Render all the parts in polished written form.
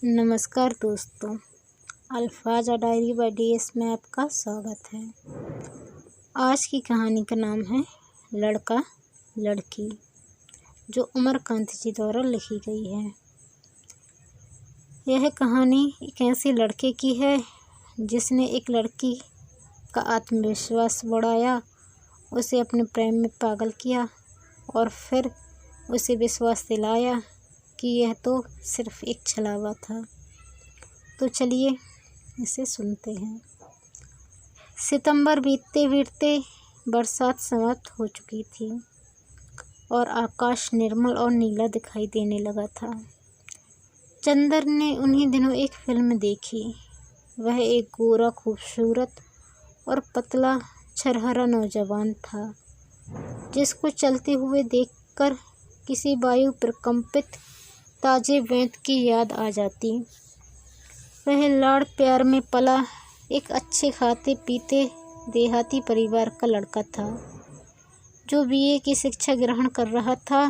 नमस्कार दोस्तों, अल्फाजा diary bye DS में आपका स्वागत है। आज की कहानी का नाम है लड़का लड़की, जो उमरकांत जी द्वारा लिखी गई है। यह कहानी एक ऐसे लड़के की है जिसने एक लड़की का आत्मविश्वास बढ़ाया, उसे अपने प्रेम में पागल किया और फिर उसे विश्वास दिलाया कि यह तो सिर्फ एक छलावा था। तो चलिए इसे सुनते हैं। सितंबर बीतते बीतते बरसात समाप्त हो चुकी थी और आकाश निर्मल और नीला दिखाई देने लगा था। चंदर ने उन्हीं दिनों एक फिल्म देखी। वह एक गोरा, खूबसूरत और पतला छरहरा नौजवान था, जिसको चलते हुए देखकर किसी वायु प्रकंपित ताजे वेंत की याद आ जाती। वह लाड़ प्यार में पला एक अच्छे खाते पीते देहाती परिवार का लड़का था, जो BA की शिक्षा ग्रहण कर रहा था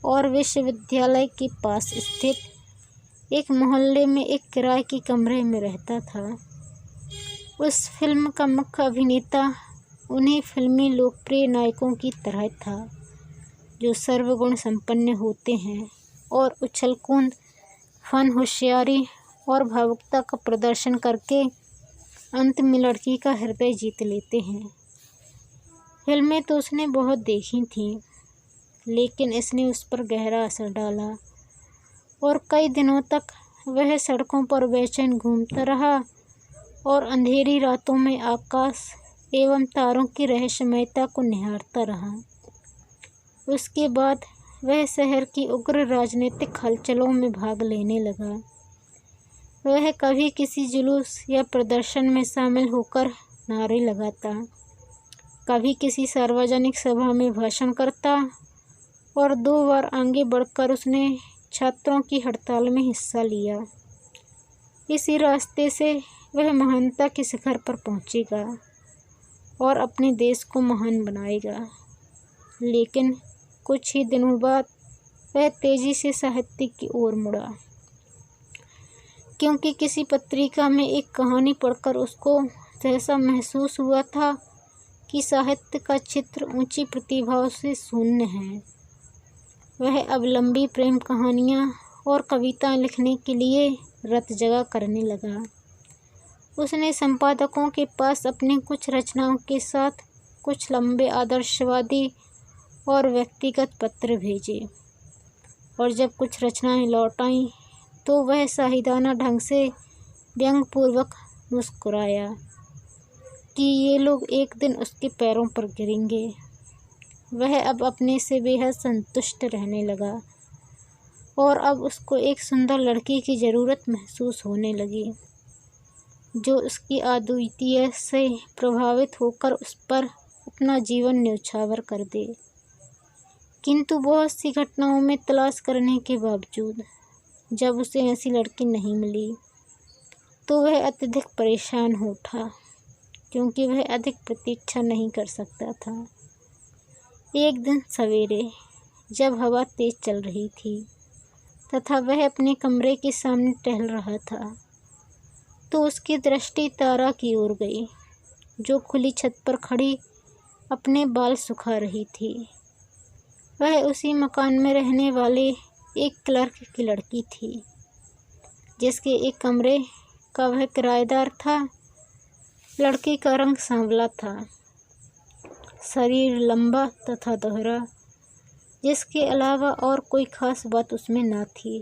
और विश्वविद्यालय के पास स्थित एक मोहल्ले में एक किराए के कमरे में रहता था। उस फिल्म का मुख्य अभिनेता उन्हीं फिल्मी लोकप्रिय नायकों की तरह था, जो सर्वगुण संपन्न होते हैं और उछल कूद, फन, होशियारी और भावुकता का प्रदर्शन करके अंत में लड़की का हृदय जीत लेते हैं। फिल्में तो उसने बहुत देखी थीं, लेकिन इसने उस पर गहरा असर डाला और कई दिनों तक वह सड़कों पर बेचैन घूमता रहा और अंधेरी रातों में आकाश एवं तारों की रहस्यमयता को निहारता रहा। उसके बाद वह शहर की उग्र राजनीतिक हलचलों में भाग लेने लगा। वह कभी किसी जुलूस या प्रदर्शन में शामिल होकर नारे लगाता, कभी किसी सार्वजनिक सभा में भाषण करता और 2 बार आगे बढ़कर उसने छात्रों की हड़ताल में हिस्सा लिया। इसी रास्ते से वह महानता के शिखर पर पहुंचेगा और अपने देश को महान बनाएगा। लेकिन कुछ ही दिनों बाद वह तेजी से साहित्य की ओर मुड़ा, क्योंकि किसी पत्रिका में एक कहानी पढ़कर उसको ऐसा महसूस हुआ था कि साहित्य का चित्र ऊंची प्रतिभाओं से शून्य है। वह अब लंबी प्रेम कहानियाँ और कविताएं लिखने के लिए रत जगा करने लगा। उसने संपादकों के पास अपनी कुछ रचनाओं के साथ कुछ लंबे आदर्शवादी और व्यक्तिगत पत्र भेजे, और जब कुछ रचनाएं लौट आईं तो वह शाहिदाना ढंग से व्यंग्यपूर्वक मुस्कुराया कि ये लोग एक दिन उसके पैरों पर गिरेंगे। वह अब अपने से बेहद संतुष्ट रहने लगा और अब उसको एक सुंदर लड़की की ज़रूरत महसूस होने लगी, जो उसकी अद्वितीय से प्रभावित होकर उस पर अपना जीवन न्यौछावर कर दे। किंतु बहुत सी घटनाओं में तलाश करने के बावजूद जब उसे ऐसी लड़की नहीं मिली, तो वह अत्यधिक परेशान हो उठा, क्योंकि वह अधिक प्रतीक्षा नहीं कर सकता था। एक दिन सवेरे जब हवा तेज चल रही थी तथा वह अपने कमरे के सामने टहल रहा था, तो उसकी दृष्टि तारा की ओर गई, जो खुली छत पर खड़ी अपने बाल सुखा रही थी। वह उसी मकान में रहने वाले एक क्लर्क की लड़की थी, जिसके एक कमरे का वह किराएदार था। लड़की का रंग सांवला था, शरीर लंबा तथा दोहरा, जिसके अलावा और कोई खास बात उसमें न थी।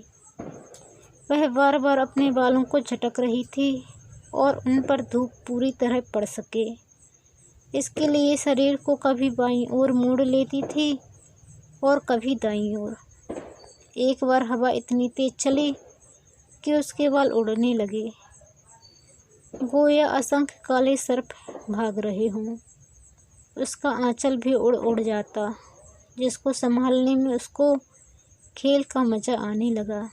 वह बार बार अपने बालों को झटक रही थी और उन पर धूप पूरी तरह पड़ सके, इसके लिए शरीर को कभी बाईं ओर मोड़ लेती थी और कभी दाईं ओर। एक बार हवा इतनी तेज चली कि उसके बाल उड़ने लगे, गोया असंख्य काले सर्प भाग रहे हों। उसका आंचल भी उड़ उड़ जाता, जिसको संभालने में उसको खेल का मज़ा आने लगा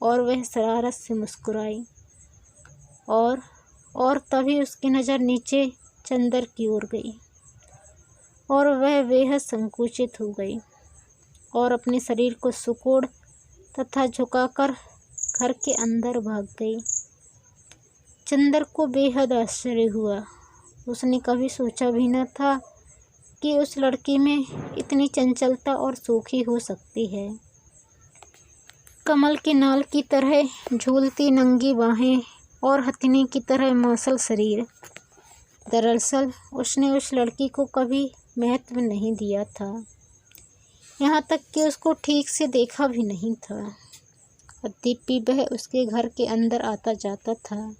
और वह शरारत से मुस्कुराई। और तभी उसकी नज़र नीचे चंदर की ओर गई और वह बेहद संकुचित हो गई और अपने शरीर को सिकोड़ तथा झुकाकर घर के अंदर भाग गई। चंदर को बेहद आश्चर्य हुआ। उसने कभी सोचा भी न था कि उस लड़की में इतनी चंचलता और शोखी हो सकती है। कमल के नाल की तरह झूलती नंगी बाहें और हथिनी की तरह मांसल शरीर। दरअसल उसने उस लड़की को कभी महत्व नहीं दिया था, यहाँ तक कि उसको ठीक से देखा भी नहीं था। अद्यपि वह उसके घर के अंदर आता जाता था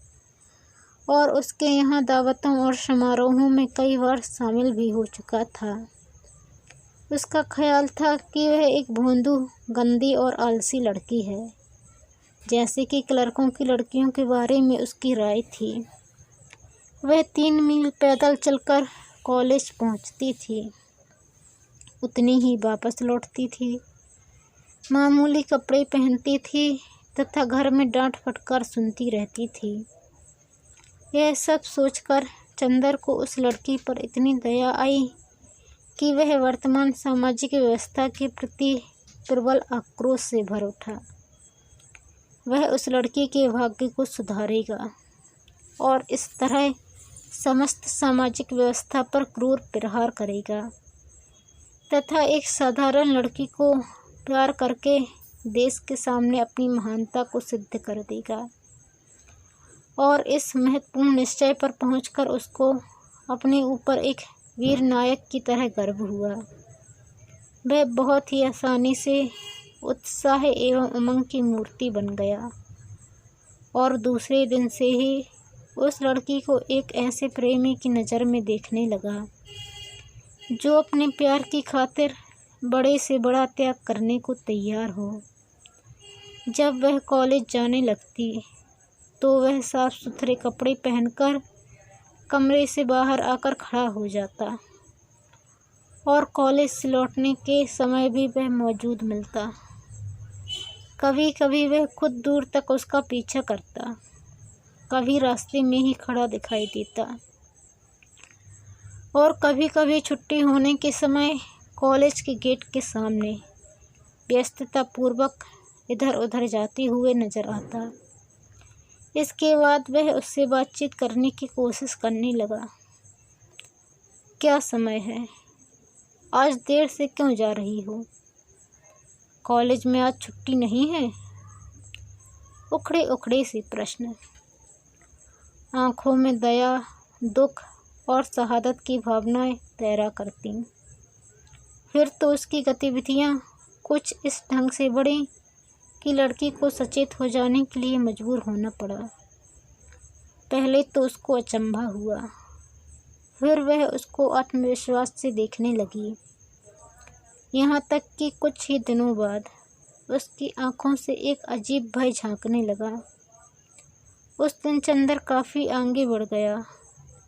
और उसके यहाँ दावतों और समारोहों में कई बार शामिल भी हो चुका था। उसका ख्याल था कि वह एक भोंदू, गंदी और आलसी लड़की है, जैसे कि क्लर्कों की लड़कियों के बारे में उसकी राय थी। वह 3 मील पैदल चलकर कॉलेज पहुंचती थी, उतनी ही वापस लौटती थी, मामूली कपड़े पहनती थी तथा घर में डांट फटकार सुनती रहती थी। यह सब सोचकर चंदर को उस लड़की पर इतनी दया आई कि वह वर्तमान सामाजिक व्यवस्था के प्रति प्रबल आक्रोश से भर उठा। वह उस लड़की के भाग्य को सुधारेगा और इस तरह समस्त सामाजिक व्यवस्था पर क्रूर प्रहार करेगा तथा एक साधारण लड़की को प्यार करके देश के सामने अपनी महानता को सिद्ध कर देगा। और इस महत्वपूर्ण निश्चय पर पहुंचकर उसको अपने ऊपर एक वीर नायक की तरह गर्व हुआ। वह बहुत ही आसानी से उत्साह एवं उमंग की मूर्ति बन गया और दूसरे दिन से ही उस लड़की को एक ऐसे प्रेमी की नज़र में देखने लगा जो अपने प्यार की खातिर बड़े से बड़ा त्याग करने को तैयार हो। जब वह कॉलेज जाने लगती तो वह साफ सुथरे कपड़े पहनकर कमरे से बाहर आकर खड़ा हो जाता और कॉलेज से लौटने के समय भी वह मौजूद मिलता। कभी कभी वह खुद दूर तक उसका पीछा करता, कभी रास्ते में ही खड़ा दिखाई देता और कभी कभी छुट्टी होने के समय कॉलेज के गेट के सामने व्यस्ततापूर्वक इधर उधर जाते हुए नजर आता। इसके बाद वह उससे बातचीत करने की कोशिश करने लगा। क्या समय है? आज देर से क्यों जा रही हो? कॉलेज में आज छुट्टी नहीं है? उखड़े उखड़े से प्रश्न। आंखों में दया, दुख और शहादत की भावनाएं तैरा करती। फिर तो उसकी गतिविधियां कुछ इस ढंग से बढ़ीं कि लड़की को सचेत हो जाने के लिए मजबूर होना पड़ा। पहले तो उसको अचंभा हुआ, फिर वह उसको आत्मविश्वास से देखने लगी, यहाँ तक कि कुछ ही दिनों बाद उसकी आंखों से एक अजीब भय झांकने लगा। उस दिन चंदर काफ़ी आगे बढ़ गया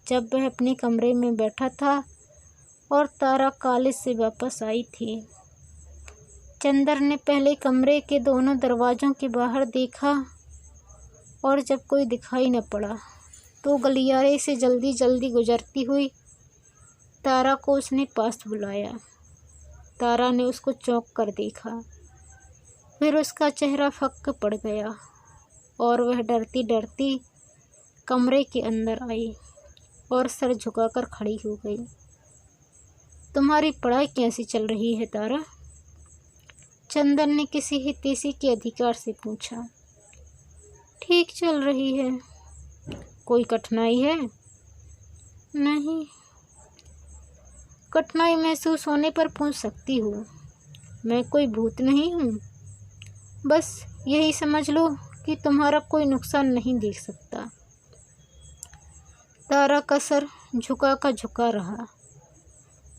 जब वह अपने कमरे में बैठा था और तारा कॉलेज से वापस आई थी। चंदर ने पहले कमरे के दोनों दरवाज़ों के बाहर देखा और जब कोई दिखाई न पड़ा तो गलियारे से जल्दी जल्दी गुजरती हुई तारा को उसने पास बुलाया। तारा ने उसको चौंक कर देखा, फिर उसका चेहरा फक्क पड़ गया और वह डरती डरती कमरे के अंदर आई और सर झुकाकर खड़ी हो गई। तुम्हारी पढ़ाई कैसी चल रही है तारा? चंदन ने किसी हितैषी के अधिकार से पूछा। ठीक चल रही है। कोई कठिनाई है? नहीं। कठिनाई महसूस होने पर पूछ सकती हो, मैं कोई भूत नहीं हूँ। बस यही समझ लो कि तुम्हारा कोई नुकसान नहीं देख सकता। तारा का सर झुका का झुका रहा।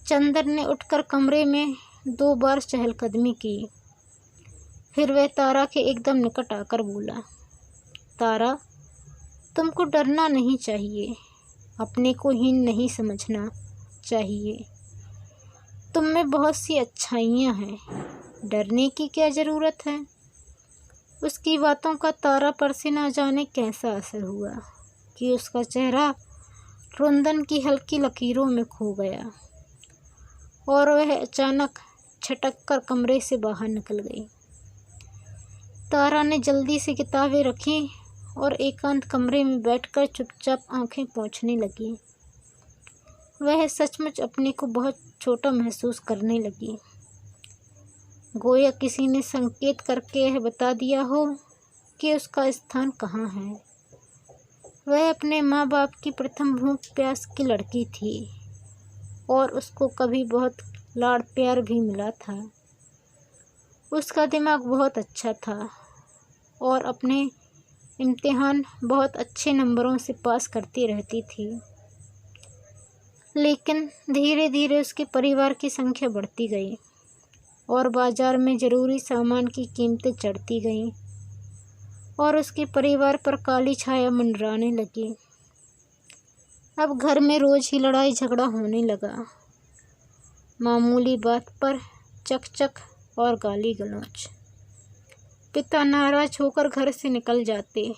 चंदन ने उठकर कमरे में 2 बार चहलकदमी की, फिर वह तारा के एकदम निकट आकर बोला, तारा, तुमको डरना नहीं चाहिए, अपने को हीन नहीं समझना चाहिए। तुम में बहुत सी अच्छाइयाँ हैं, डरने की क्या ज़रूरत है। उसकी बातों का तारा पर से न जाने कैसा असर हुआ कि उसका चेहरा रुंदन की हल्की लकीरों में खो गया और वह अचानक छटक कर कमरे से बाहर निकल गई। तारा ने जल्दी से किताबें रखी और एकांत कमरे में बैठकर चुपचाप आंखें पोंछने लगी। वह सचमुच अपने को बहुत छोटा महसूस करने लगी, गोया किसी ने संकेत करके यह बता दिया हो कि उसका स्थान कहाँ है। वह अपने माँ बाप की प्रथम भूख प्यास की लड़की थी और उसको कभी बहुत लाड़ प्यार भी मिला था। उसका दिमाग बहुत अच्छा था और अपने इम्तिहान बहुत अच्छे नंबरों से पास करती रहती थी। लेकिन धीरे धीरे उसके परिवार की संख्या बढ़ती गई और बाजार में ज़रूरी सामान की कीमतें चढ़ती गईं और उसके परिवार पर काली छाया मंडराने लगी। अब घर में रोज़ ही लड़ाई झगड़ा होने लगा, मामूली बात पर चकचक और गाली गलौज। पिता नाराज होकर घर से निकल जाते,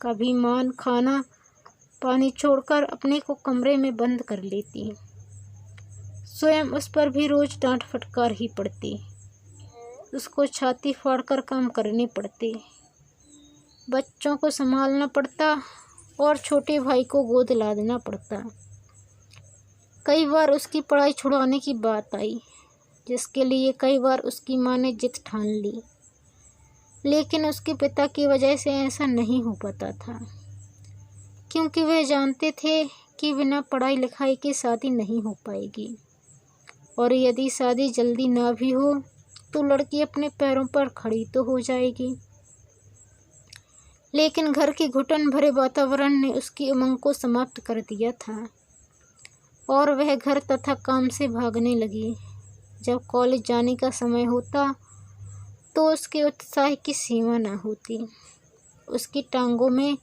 कभी माँ खाना पानी छोड़कर अपने को कमरे में बंद कर लेती। स्वयं उस पर भी रोज़ डांट फटकार ही पड़ती, उसको छाती फाड़कर काम करने पड़ते, बच्चों को संभालना पड़ता और छोटे भाई को गोद लादना पड़ता। कई बार उसकी पढ़ाई छुड़वाने की बात आई, जिसके लिए कई बार उसकी माँ ने जिद ठान ली, लेकिन उसके पिता की वजह से ऐसा नहीं हो पाता था, क्योंकि वह जानते थे कि बिना पढ़ाई लिखाई के शादी नहीं हो पाएगी और यदि शादी जल्दी ना भी हो तो लड़की अपने पैरों पर खड़ी तो हो जाएगी। लेकिन घर के घुटन भरे वातावरण ने उसकी उमंग को समाप्त कर दिया था और वह घर तथा काम से भागने लगी। जब कॉलेज जाने का समय होता तो उसके उत्साह की सीमा न होती। उसकी टांगों में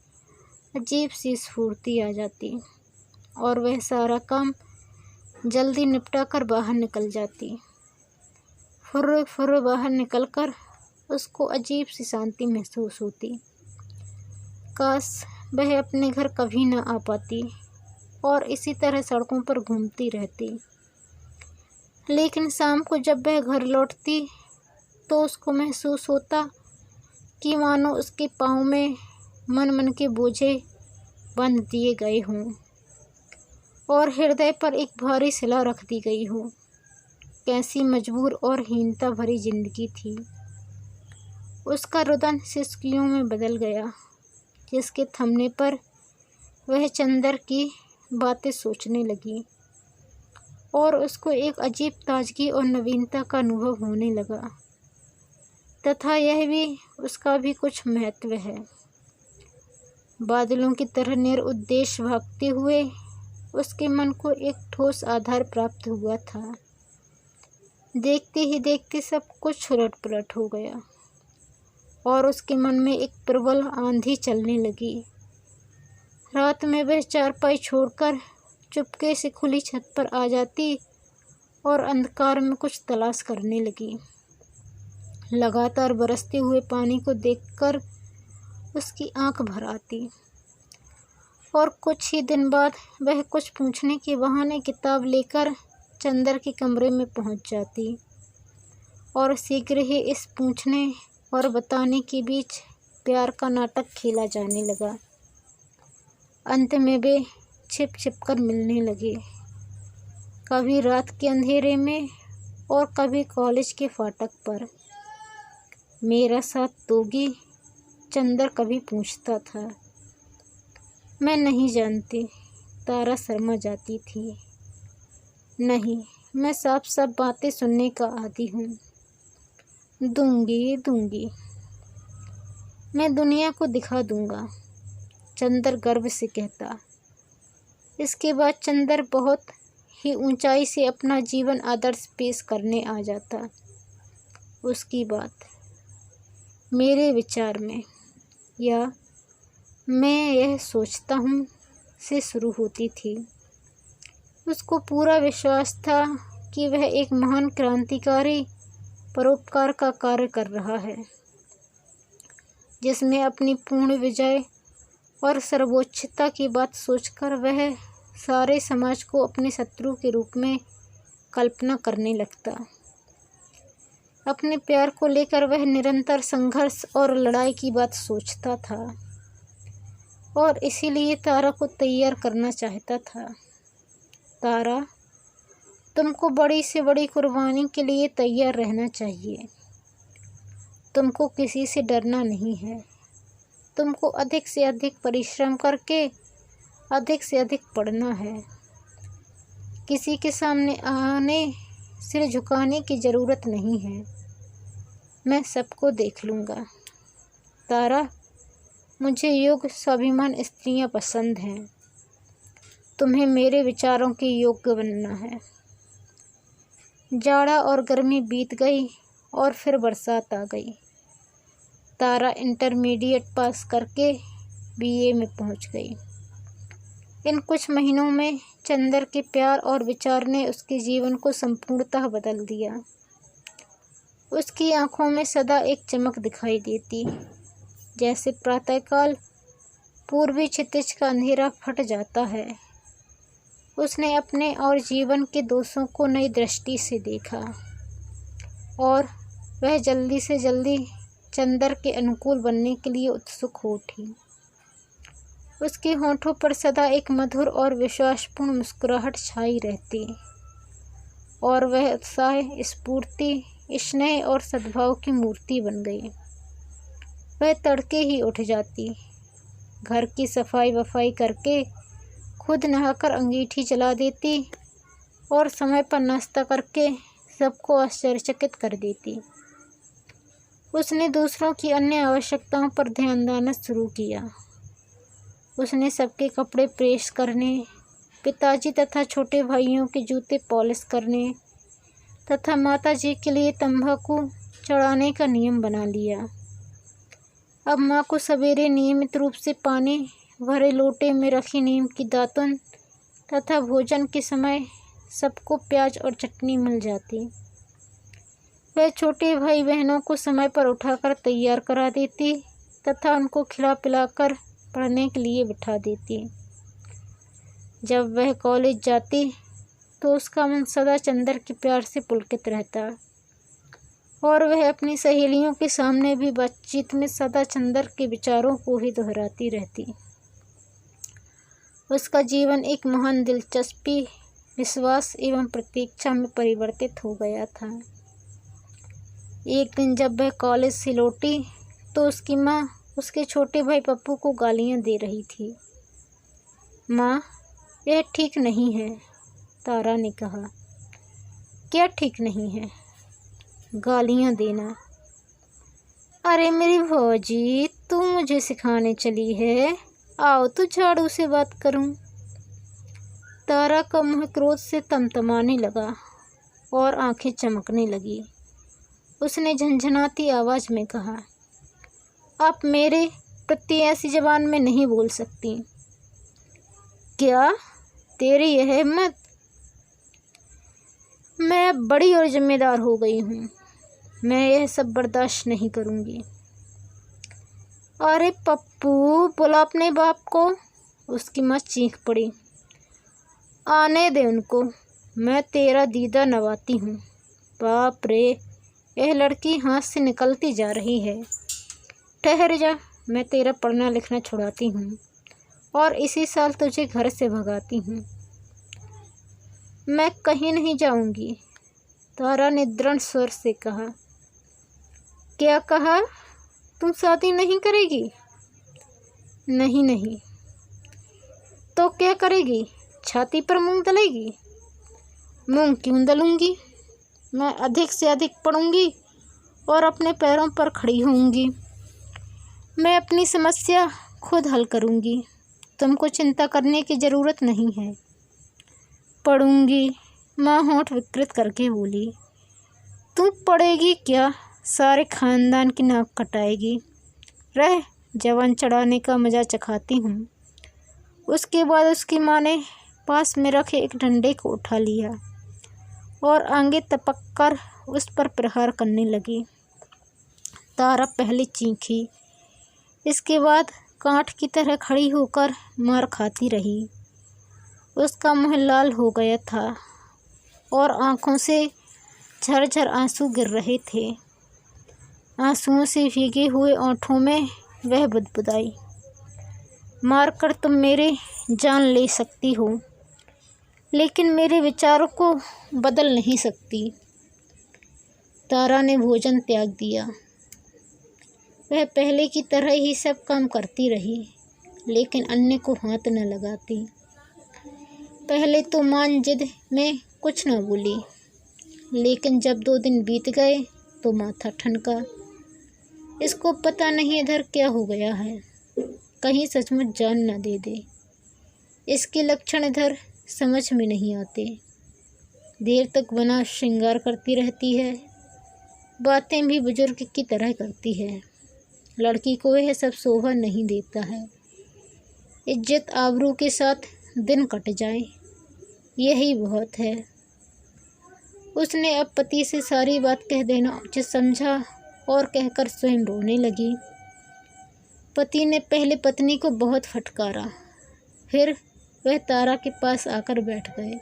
अजीब सी स्फूर्ति आ जाती और वह सारा काम जल्दी निपटा कर बाहर निकल जाती। फुर्र फुर्र बाहर निकलकर उसको अजीब सी शांति महसूस होती। काश वह अपने घर कभी न आ पाती और इसी तरह सड़कों पर घूमती रहती। लेकिन शाम को जब वह घर लौटती तो उसको महसूस होता कि मानो उसके पाँव में मन मन के बोझे बांध दिए गए हों और हृदय पर एक भारी सिला रख दी गई हो। कैसी मजबूर और हीनता भरी जिंदगी थी। उसका रुदन सिसकियों में बदल गया, जिसके थमने पर वह चंदर की बातें सोचने लगी और उसको एक अजीब ताजगी और नवीनता का अनुभव होने लगा, तथा यह भी उसका भी कुछ महत्व है। बादलों की तरह निरुद्देश्य भागते हुए उसके मन को एक ठोस आधार प्राप्त हुआ था। देखते ही देखते सब कुछ उलट पुलट हो गया और उसके मन में एक प्रबल आंधी चलने लगी। रात में वह चारपाई छोड़कर चुपके से खुली छत पर आ जाती और अंधकार में कुछ तलाश करने लगी। लगातार बरसते हुए पानी को देखकर उसकी आंख भर आती और कुछ ही दिन बाद वह कुछ पूछने के बहाने किताब लेकर चंदर के कमरे में पहुंच जाती और शीघ्र ही इस पूछने और बताने के बीच प्यार का नाटक खेला जाने लगा। अंत में वे छिप छिप कर मिलने लगे, कभी रात के अंधेरे में और कभी कॉलेज के फाटक पर। मेरा साथ दोगी? चंदर कभी पूछता था। मैं नहीं जानती, तारा शर्मा जाती थी। नहीं, मैं साफ साफ बातें सुनने का आदी हूँ। दूंगी, मैं दुनिया को दिखा दूंगा, चंदर गर्व से कहता। इसके बाद चंदर बहुत ही ऊंचाई से अपना जीवन आदर्श पेश करने आ जाता। उसकी बात मेरे विचार में, या मैं यह सोचता हूँ, से शुरू होती थी। उसको पूरा विश्वास था कि वह एक महान क्रांतिकारी परोपकार का कार्य कर रहा है, जिसमें अपनी पूर्ण विजय और सर्वोच्चता की बात सोचकर वह सारे समाज को अपने शत्रु के रूप में कल्पना करने लगता। अपने प्यार को लेकर वह निरंतर संघर्ष और लड़ाई की बात सोचता था और इसीलिए तारा को तैयार करना चाहता था। तारा, तुमको बड़ी से बड़ी कुर्बानी के लिए तैयार रहना चाहिए। तुमको किसी से डरना नहीं है। तुमको अधिक से अधिक परिश्रम करके अधिक से अधिक पढ़ना है। किसी के सामने आने सिर झुकाने की ज़रूरत नहीं है। मैं सबको देख लूँगा। तारा, मुझे योग्य स्वाभिमान स्त्रियाँ पसंद हैं। तुम्हें मेरे विचारों के योग्य बनना है। जाड़ा और गर्मी बीत गई और फिर बरसात आ गई। तारा इंटरमीडिएट पास करके बीए में पहुंच गई। इन कुछ महीनों में चंदर के प्यार और विचार ने उसके जीवन को संपूर्णतः बदल दिया। उसकी आंखों में सदा एक चमक दिखाई देती, जैसे प्रातःकाल पूर्वी क्षितिज का अंधेरा फट जाता है। उसने अपने और जीवन के दोषों को नई दृष्टि से देखा और वह जल्दी से जल्दी चंदर के अनुकूल बनने के लिए उत्सुक हो उठी। उसके होठों पर सदा एक मधुर और विश्वासपूर्ण मुस्कुराहट छाई रहती और वह उत्साह, स्फूर्ति, स्नेह और सद्भाव की मूर्ति बन गई। वह तड़के ही उठ जाती, घर की सफाई वफाई करके खुद नहाकर अंगीठी जला देती और समय पर नाश्ता करके सबको आश्चर्यचकित कर देती। उसने दूसरों की अन्य आवश्यकताओं पर ध्यान देना शुरू किया। उसने सबके कपड़े प्रेस करने, पिताजी तथा छोटे भाइयों के जूते पॉलिश करने तथा माताजी के लिए तंबाकू चढ़ाने का नियम बना लिया। अब माँ को सवेरे नियमित रूप से पानी भरे लोटे में रखी नीम की दातुन तथा भोजन के समय सबको प्याज और चटनी मिल जाती। वह छोटे भाई बहनों को समय पर उठाकर तैयार करा देती तथा उनको खिला पिलाकर पढ़ने के लिए बिठा देती। जब वह कॉलेज जाती तो उसका मन सदा चंदर के प्यार से पुलकित रहता और वह अपनी सहेलियों के सामने भी बातचीत में सदा चंदर के विचारों को ही दोहराती रहती। उसका जीवन एक महान दिलचस्पी, विश्वास एवं प्रतीक्षा में परिवर्तित हो गया था। एक दिन जब वह कॉलेज से लौटी तो उसकी माँ उसके छोटे भाई पप्पू को गालियाँ दे रही थी। माँ, यह ठीक नहीं है, तारा ने कहा। क्या ठीक नहीं है? गालियाँ देना। अरे मेरी भौजी, तू मुझे सिखाने चली है, आओ तो झाड़ू से बात करूं। तारा का मुँह क्रोध से तमतमाने लगा और आंखें चमकने लगी। उसने झंझनाती आवाज़ में कहा, आप मेरे प्रति ऐसी ज़बान में नहीं बोल सकती। क्या तेरी यह हिम्मत? मैं बड़ी और जिम्मेदार हो गई हूँ, मैं यह सब बर्दाश्त नहीं करूँगी। अरे पप्पू, बोला अपने बाप को, उसकी माँ चीख पड़ी। आने दे उनको, मैं तेरा दीदा नवाती हूँ। बाप रे, यह लड़की हाथ से निकलती जा रही है। ठहर जा, मैं तेरा पढ़ना लिखना छुड़ाती हूँ और इसी साल तुझे घर से भगाती हूँ। मैं कहीं नहीं जाऊँगी, तारा ने दृढ़ स्वर से कहा। क्या कहा? तुम शादी नहीं करेगी? नहीं नहीं। तो क्या करेगी? छाती पर मूंग दलेगी? मूंग क्यों दलूँगी? मैं अधिक से अधिक पढ़ूँगी और अपने पैरों पर खड़ी होऊंगी। मैं अपनी समस्या खुद हल करूँगी, तुमको चिंता करने की ज़रूरत नहीं है। पढ़ूँगी, माँ होंठ विकृत करके बोली। तू पढ़ेगी क्या? सारे खानदान की नाक कटाएगी। रह, जवान चढ़ाने का मज़ा चखाती हूँ। उसके बाद उसकी माँ ने पास में रखे एक डंडे को उठा लिया और आगे तपक कर उस पर प्रहार करने लगी। तारा पहले चीखी, इसके बाद कांट की तरह खड़ी होकर मार खाती रही। उसका मुँह लाल हो गया था और आँखों से झरझर आंसू गिर रहे थे। आंसुओं से भीगे हुए ओंठों में वह बुदबुदाई, मारकर तुम मेरे जान ले सकती हो, लेकिन मेरे विचारों को बदल नहीं सकती। तारा ने भोजन त्याग दिया। वह पहले की तरह ही सब काम करती रही, लेकिन अन्य को हाथ न लगाती। पहले तो मान जिद में कुछ न बोली, लेकिन जब 2 दिन बीत गए तो माथा ठनका। इसको पता नहीं इधर क्या हो गया है, कहीं सचमुच जान न दे दे। इसके लक्षण इधर समझ में नहीं आते। देर तक बना श्रृंगार करती रहती है, बातें भी बुजुर्ग की तरह करती है। लड़की को वह सब शोभा नहीं देता है। इज्जत आबरू के साथ दिन कट जाए, यही बहुत है। उसने अब पति से सारी बात कह देना उचित समझा और कहकर स्वयं रोने लगी। पति ने पहले पत्नी को बहुत फटकारा, फिर वह तारा के पास आकर बैठ गए।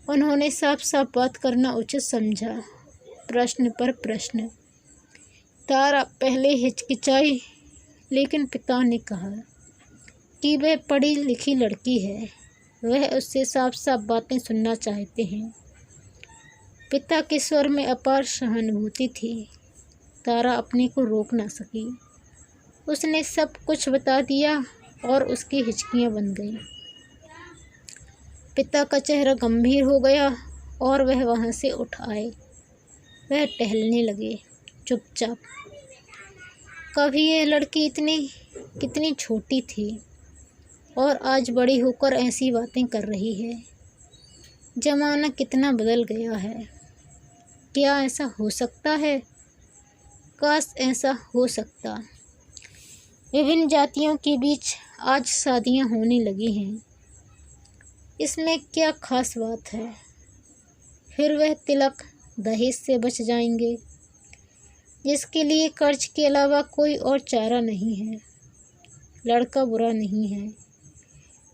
उन्होंने साफ साफ बात करना उचित समझा, प्रश्न पर प्रश्न। तारा पहले हिचकिचाई, लेकिन पिता ने कहा कि वह पढ़ी लिखी लड़की है, वह उससे साफ साफ बातें सुनना चाहते हैं। पिता के स्वर में अपार सहानुभूति थी। तारा अपने को रोक ना सकी। उसने सब कुछ बता दिया और उसकी हिचकियां बन गईं। पिता का चेहरा गंभीर हो गया और वह वहाँ से उठ आए। वह टहलने लगे चुपचाप। कभी यह लड़की कितनी छोटी थी और आज बड़ी होकर ऐसी बातें कर रही है। जमाना कितना बदल गया है। क्या ऐसा हो सकता है? काश ऐसा हो सकता। विभिन्न जातियों के बीच आज शादियां होने लगी हैं। इसमें क्या खास बात है? फिर वह तिलक दहेज से बच जाएंगे, जिसके लिए कर्ज के अलावा कोई और चारा नहीं है। लड़का बुरा नहीं है।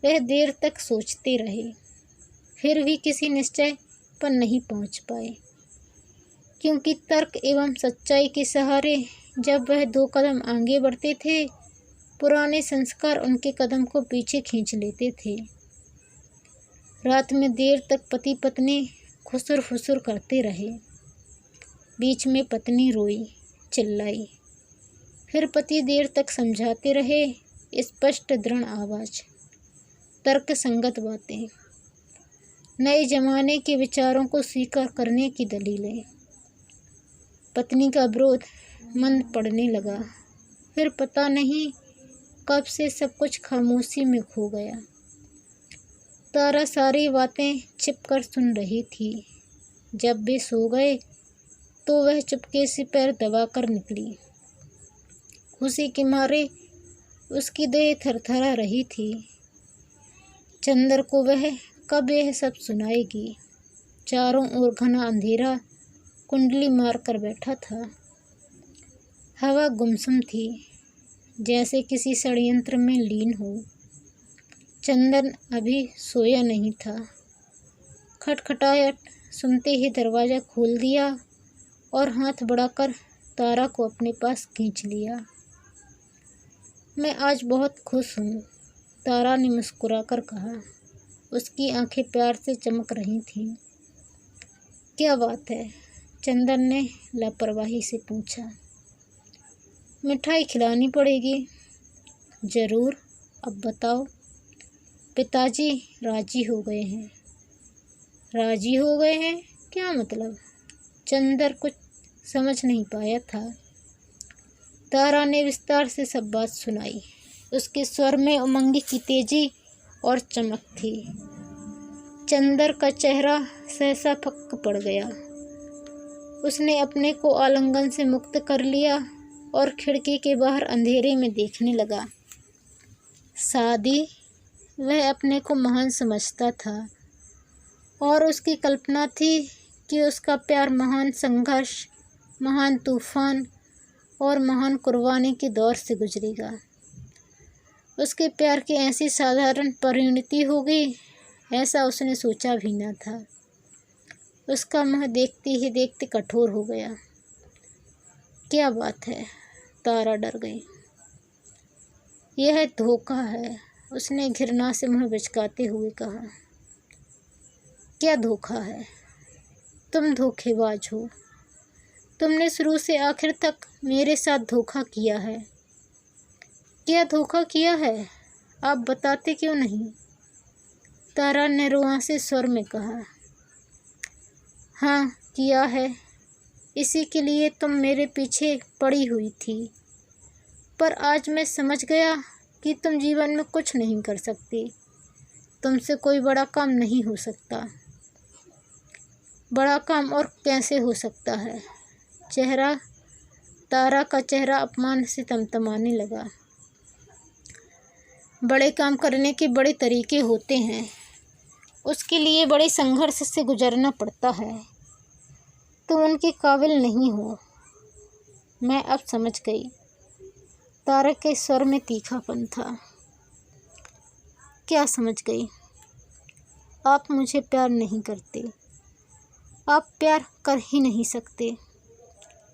वह देर तक सोचते रहे, फिर भी किसी निश्चय पर नहीं पहुंच पाए, क्योंकि तर्क एवं सच्चाई के सहारे जब वह 2 कदम आगे बढ़ते थे, पुराने संस्कार उनके कदम को पीछे खींच लेते थे। रात में देर तक पति पत्नी खुसुर फुसुर करते रहे। बीच में पत्नी रोई, चिल्लाई। फिर पति देर तक समझाते रहे, स्पष्ट दृढ़ आवाज़, तर्क संगत बातें, नए जमाने के विचारों को स्वीकार करने की दलीलें। पत्नी का विरोध मंद पड़ने लगा। फिर पता नहीं कब से सब कुछ खामोशी में खो गया। तारा सारी बातें छिपकर सुन रही थी। जब वे सो गए तो वह चुपके से पैर दबाकर निकली। खुशी के मारे उसकी देह थरथरा रही थी। चंदर को वह कब यह सब सुनाएगी। चारों ओर घना अंधेरा कुंडली मार कर बैठा था। हवा गुमसुम थी, जैसे किसी षड्यंत्र में लीन हो। चंदन अभी सोया नहीं था। खटखटाहट सुनते ही दरवाज़ा खोल दिया और हाथ बढ़ाकर तारा को अपने पास खींच लिया। मैं आज बहुत खुश हूँ, तारा ने मुस्कुराकर कहा। उसकी आंखें प्यार से चमक रही थीं। क्या बात है? चंदन ने लापरवाही से पूछा। मिठाई खिलानी पड़ेगी। ज़रूर, अब बताओ। पिताजी राजी हो गए हैं। राजी हो गए हैं? क्या मतलब? चंदर कुछ समझ नहीं पाया था। तारा ने विस्तार से सब बात सुनाई। उसके स्वर में उमंग की तेजी और चमक थी। चंदर का चेहरा सहसा फक्क पड़ गया। उसने अपने को आलिंगन से मुक्त कर लिया और खिड़की के बाहर अंधेरे में देखने लगा। शादी? वह अपने को महान समझता था और उसकी कल्पना थी कि उसका प्यार महान संघर्ष, महान तूफान और महान कुर्बानी के दौर से गुजरेगा। उसके प्यार की ऐसी साधारण परिणति होगी, ऐसा उसने सोचा भी न था। उसका मुँह देखते ही देखते कठोर हो गया। क्या बात है? तारा डर गई। यह धोखा है, उसने घृणा से मुँह बिचकाते हुए कहा। क्या धोखा है? तुम धोखेबाज हो। तुमने शुरू से आखिर तक मेरे साथ धोखा किया है। क्या धोखा किया है? आप बताते क्यों नहीं? तारा ने रुआंसे स्वर में कहा। हाँ, किया है। इसी के लिए तुम मेरे पीछे पड़ी हुई थी। पर आज मैं समझ गया कि तुम जीवन में कुछ नहीं कर सकती। तुमसे कोई बड़ा काम नहीं हो सकता। बड़ा काम और कैसे हो सकता है? तारा का चेहरा अपमान से तमतमाने लगा। बड़े काम करने के बड़े तरीके होते हैं, उसके लिए बड़े संघर्ष से गुजरना पड़ता है। तुम उनके काबिल नहीं हो। मैं अब समझ गई। तारा के स्वर में तीखापन था। क्या समझ गई? आप मुझे प्यार नहीं करते। आप प्यार कर ही नहीं सकते।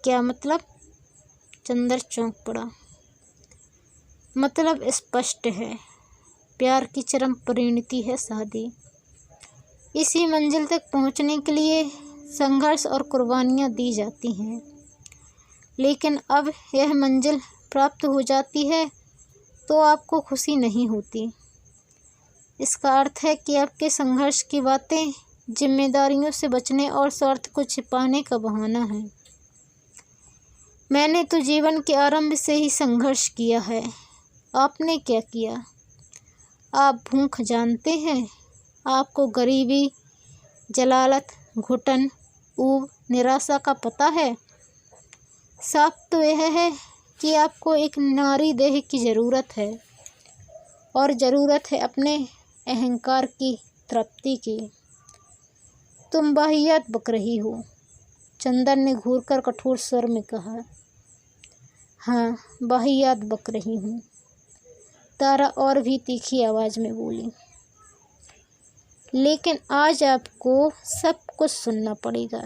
क्या मतलब? चंदर चौंक पड़ा। मतलब स्पष्ट है। प्यार की चरम परिणति है शादी। इसी मंजिल तक पहुंचने के लिए संघर्ष और कुर्बानियां दी जाती हैं। लेकिन अब यह मंजिल प्राप्त हो जाती है तो आपको खुशी नहीं होती। इसका अर्थ है कि आपके संघर्ष की बातें जिम्मेदारियों से बचने और स्वार्थ को छिपाने का बहाना है। मैंने तो जीवन के आरंभ से ही संघर्ष किया है। आपने क्या किया? आप भूख जानते हैं? आपको गरीबी, जलालत, घुटन, ऊब, निराशा का पता है? साफ तो यह है कि आपको एक नारी देह की ज़रूरत है, और ज़रूरत है अपने अहंकार की तृप्ति की। तुम वाहियात बक रही हो, चंदन ने घूरकर कठोर स्वर में कहा। हाँ, वाहियात बक रही हूँ, तारा और भी तीखी आवाज़ में बोली। लेकिन आज आपको सब कुछ सुनना पड़ेगा।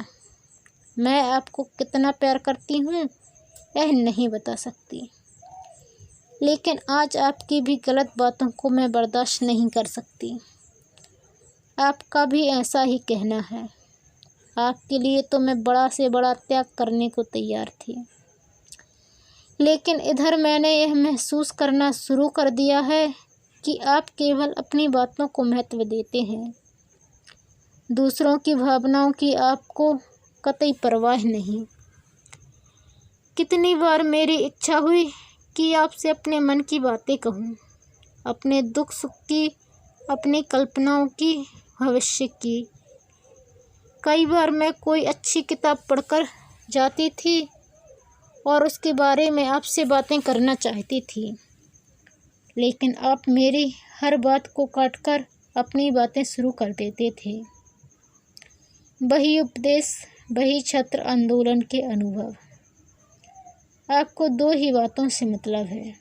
मैं आपको कितना प्यार करती हूँ यह नहीं बता सकती, लेकिन आज आपकी भी गलत बातों को मैं बर्दाश्त नहीं कर सकती। आपका भी ऐसा ही कहना है। आपके लिए तो मैं बड़ा से बड़ा त्याग करने को तैयार थी, लेकिन इधर मैंने यह महसूस करना शुरू कर दिया है कि आप केवल अपनी बातों को महत्व देते हैं। दूसरों की भावनाओं की आपको कतई परवाह नहीं। कितनी बार मेरी इच्छा हुई कि आपसे अपने मन की बातें कहूँ, अपने दुख सुख की, अपनी कल्पनाओं की, भविष्य की। कई बार मैं कोई अच्छी किताब पढ़कर जाती थी और उसके बारे में आपसे बातें करना चाहती थी, लेकिन आप मेरी हर बात को काटकर अपनी बातें शुरू कर देते थे। वही उपदेश, वही छात्र आंदोलन के अनुभव। आपको दो ही बातों से मतलब है,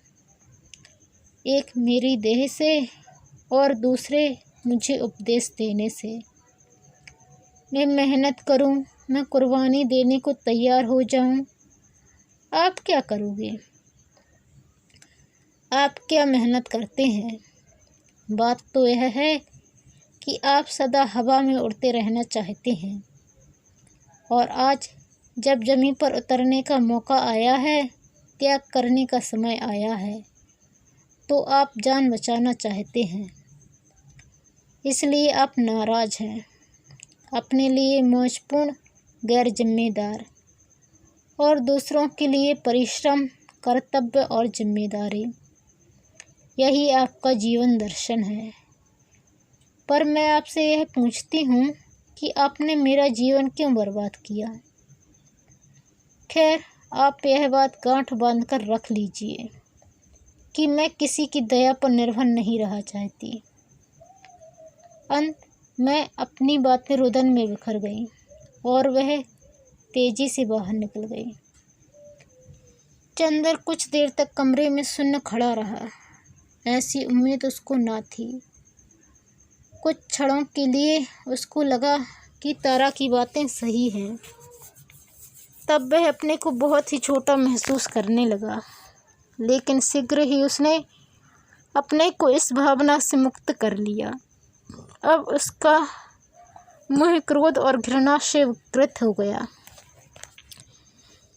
एक मेरी देह से और दूसरे मुझे उपदेश देने से। मैं मेहनत करूं, मैं कुर्बानी देने को तैयार हो जाऊं, आप क्या करोगे? आप क्या मेहनत करते हैं? बात तो यह है कि आप सदा हवा में उड़ते रहना चाहते हैं, और आज जब ज़मीन पर उतरने का मौका आया है, त्याग करने का समय आया है, तो आप जान बचाना चाहते हैं। इसलिए आप नाराज़ हैं, अपने लिए मौजपूर्ण, गैर जिम्मेदार, और दूसरों के लिए परिश्रम, कर्तव्य और जिम्मेदारी। यही आपका जीवन दर्शन है। पर मैं आपसे यह पूछती हूँ कि आपने मेरा जीवन क्यों बर्बाद किया? खैर, आप यह बात गांठ बांधकर रख लीजिए कि मैं किसी की दया पर निर्भर नहीं रहा चाहती। मैं अपनी बातें रुदन में बिखर गई और वह तेजी से बाहर निकल गई। चंदर कुछ देर तक कमरे में सुन्न खड़ा रहा। ऐसी उम्मीद उसको ना थी। कुछ क्षणों के लिए उसको लगा कि तारा की बातें सही हैं। तब वह अपने को बहुत ही छोटा महसूस करने लगा, लेकिन शीघ्र ही उसने अपने को इस भावना से मुक्त कर लिया। अब उसका मुँह क्रोध और घृणा से विकृत हो गया।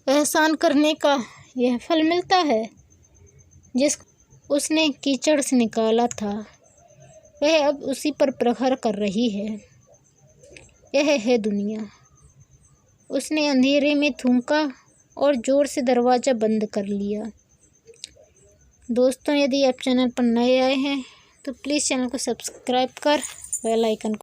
एहसान करने का यह फल मिलता है जिस उसने कीचड़ से निकाला था, वह अब उसी पर प्रहार कर रही है। यह है दुनिया। उसने अंधेरे में थूका और जोर से दरवाज़ा बंद कर लिया। दोस्तों, यदि आप चैनल पर नए आए हैं तो प्लीज़ चैनल को सब्सक्राइब कर बेल आइकन